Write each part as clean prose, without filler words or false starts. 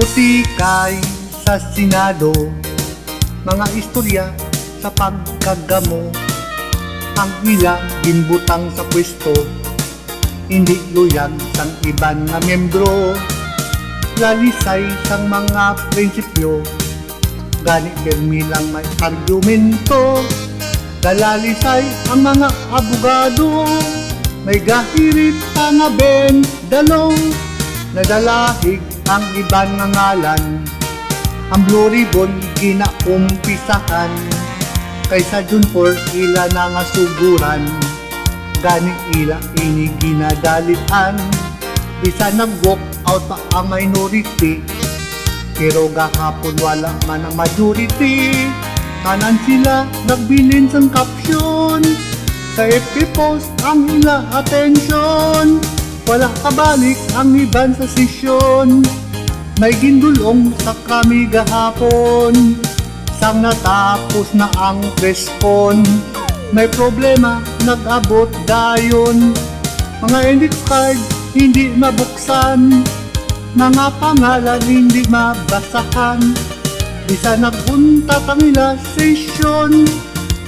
Putikay sa Senado, mga istorya sa pagkagamo. Ang ila ginbutang sa pwesto, hindi luyag sang iban nga miyembro. Lalisay sang mga prinsipyo, gani permi lang may argumento. Dalalisay ang mga abogado, may gahirit pa nga bendalo. Nadalahig ang iban nga ngalan, ang Blue Ribbon ginaumpisahan. Kaysa dun for ila na nga suguran, gani ila ini ginadalitan. Bisa nag-walk out pa ang minority, pero gahapon wala man ang majority. Kanan sila nagbilin sang caption, sa FB post ang ila attention. Wala kabalik ang iban sa sesyon, may gindulong sa kami gahapon. Sang natapos na ang preskon, may problema nag-abot dayon. Mga index card hindi mabuksan, mga pangalan hindi mabasahan. Bisa nagpunta kanila sesyon,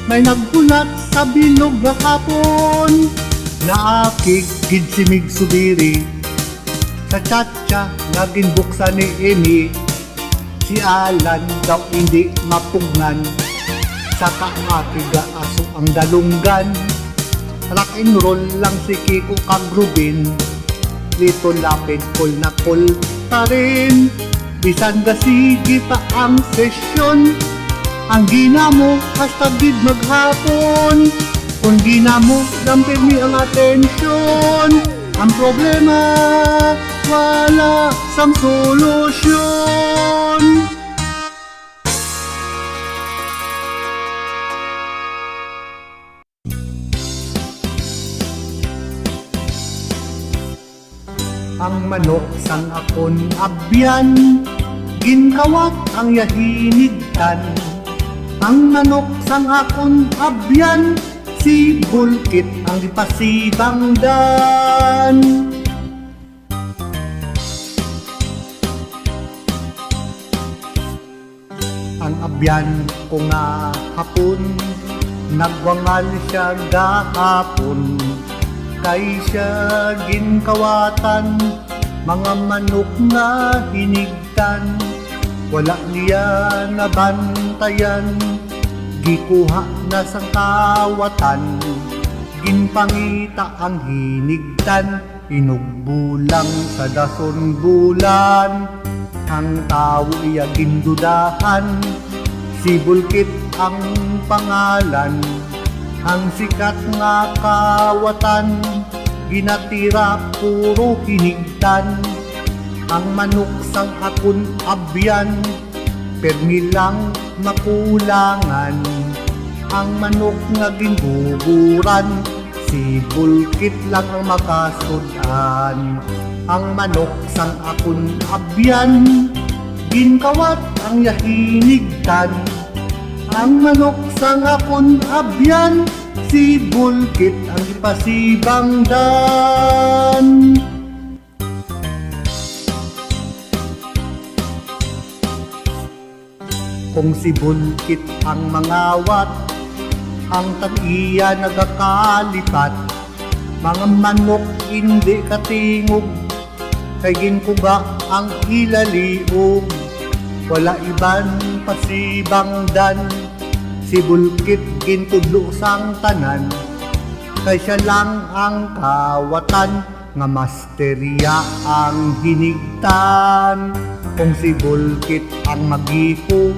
may nagbulat sa bilog gahapon. Naakig gid si Mig Subiri, sa chatcha naging buksan ni Emi. Si Alan daw hindi mapugnan, sa kaatiga aso ang dalunggan. Rock and roll lang si Kiko Kagrubin, Lito Lapid call na call pa rin. Bisan gasigi pa ang sesyon, ang ginamo hasta gid maghapon. Kung ginamo lang pirmi ang atensyon, ang problema wala sang solusyon. Ang manok sang akon abyan, ginkawat ang yahinigtan. Ang manok sang akon abyan, si Bulkit ang ipasibangdan. Ang abyan ko nga hapon, nagwangal siya gahapon. Kay siya ginkawatan, mga manok nga hinigtan. Wala niya nabantayan, gikuha na sang kawatan. Ginpangita ang hinigtan, inugbulang sa dason bulan. Ang tao iya gindudahan, si Bulkit ang pangalan. Ang sikat nga kawatan, ginatira puro hinigtan. Ang manok sang akon abyan, permi lang makulangan. Ang manok nga ginbuburan, si Bulkit lang ang makasudan. Ang manok sang akon abyan, ginkawat ang yahinigtan. Ang manok sang akon abyan, si Bulkit ang ipasibangdan. Kung si Bulkit ang mangawat, ang tag-iya nagakalipat. Mga manok hindi katingog, kay ginkuga ang ilaliog. Wala iban pasibangdan, si Bulkit gintudlo sang tanan. Kay siya lang ang kawatan, nga masterya ang hinigtan. Kung si Bulkit ang magipo,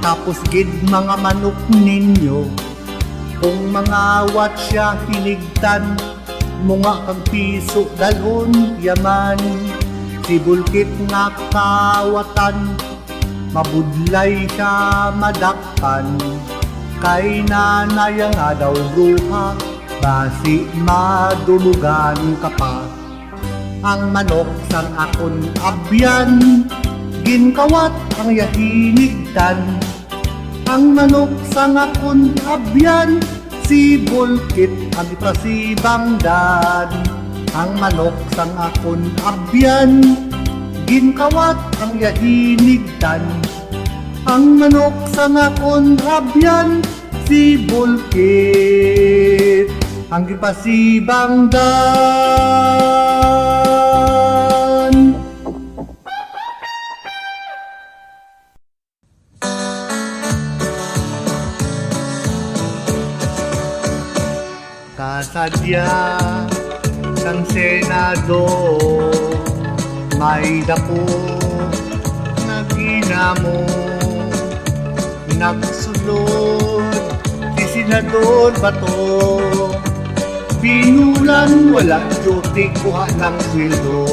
tapos gid mga manok ninyo. Kung mangawat siya hinigtan, munga kang piso dalon yaman. Si Bulkit nga kawatan, mabudlay siya madakpan. Kay nanay nga daw bruha, basi madulugan ka pa. Ang manok sang akon abyan, ginkawat ang yahinigtan. Ang manok sang akon abyan, si Bulkit ang ipasibangdan. Ang manok sang akon abyan, Ginkawat ang yahinigdan, ang manok sa ngakon rabyan, si Bulkit ang gipasibang dan. Kasadya ng Senado, may dako na ginamo, nagsulod si Senador Bato. Binulan walang duty, kuha ng sweldo.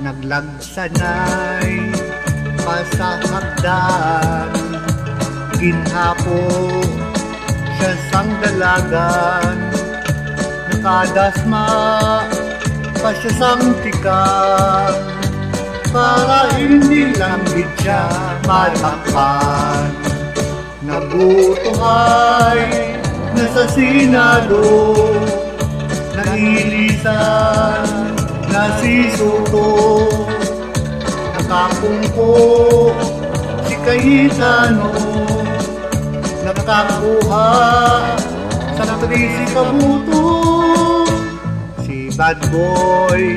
Naglagsanay pa sa hagdan, ginhapo siya sang dalagan. Nakadasma pa siya sang tikang, para hindi lang din siya matakpan. Nabutuhay nasa Senado, nailisan na si Soto, nakapungko si Cayetano, nakakuha sa 13 kabuto. Si Bad Boy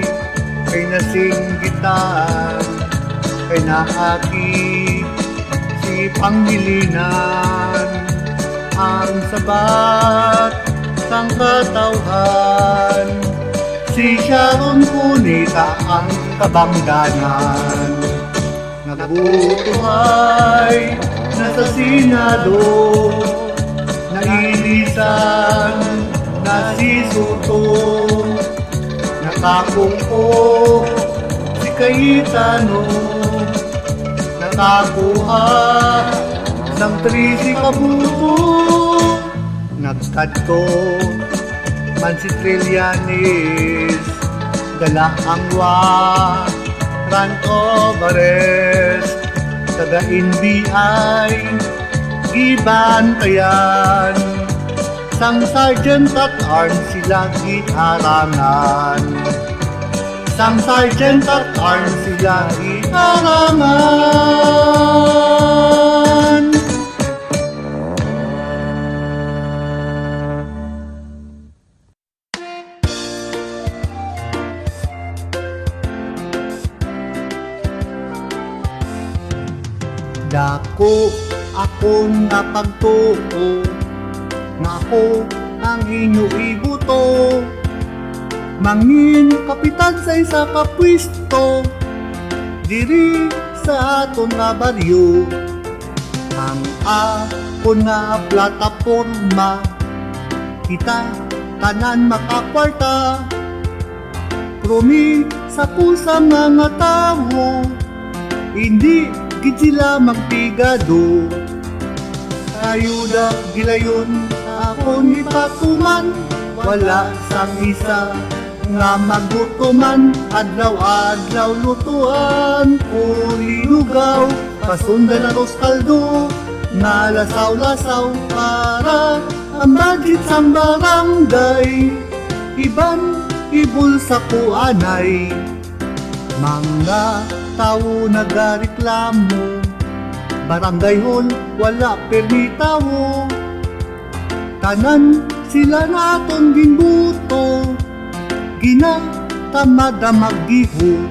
kay nasinggitan, kay naaki si Pangilinan, ang sabat sang katawhan, si Sharon Cunita ang kabangganan. Nagbutuhay nasa Senado, nailisan na si Soto, nakapungko si Cayetano, nakakuha ng 13 kabuto. Nagkadto man si Trillanes, dala ang warrant of arrest, taga NBI gibantayan, sang sergeant at arms sila giharangan, sang sergeant at arms sila giharangan. Dako akong napagtuo, nga ako ang inyo ibuto, mangin kapitan sa isa ka pwesto, diri sa aton nga baryo. Ang ako na plataporma, kita tanan makakwarta, promi sa kusa mga tao, hindi gid sila magpigado. Ayuda gilayon akong ipatuman, wala sang isa nga magutuman. Adlaw-adlaw lutuan o linugaw, pasundan ang kaldo nga lasaw-lasaw, para ang budget sang barangay iban ibulsa ko anay. Mga tao nagareklamo, barangay hall wala permitawo, tanan sila naton ginbuto, ginatamad ang maggiho.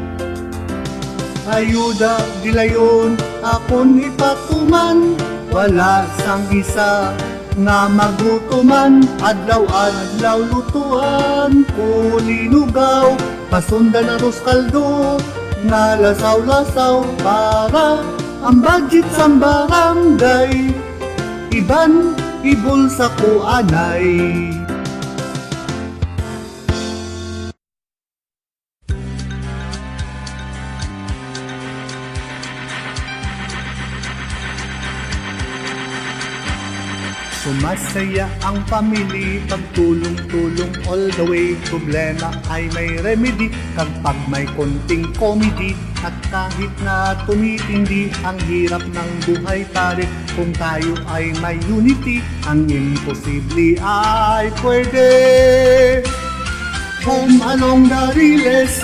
Ayuda gilayon akon ipatuman, wala sang isa nga magutuman. Adlaw-adlaw lutuan o linugaw, pasundan ang kaldo nga lasaw-lasaw, para ang budget sa barangay iban ibulsa ko anay. Sumasaya ang family, pagtulong-tulong all the way. Problema ay may remedy, kapag may konting comedy. At kahit na tumitindi ang hirap ng buhay pare, kung tayo ay may unity, ang imposible ay pwede. Home along the riles,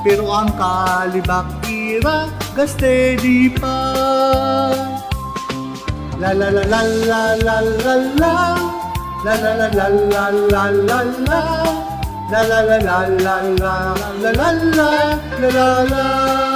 pero ang kalibakira gastedi pa. La la la la la la la la, la la la la la la la la, la la la la la la la la la la la la.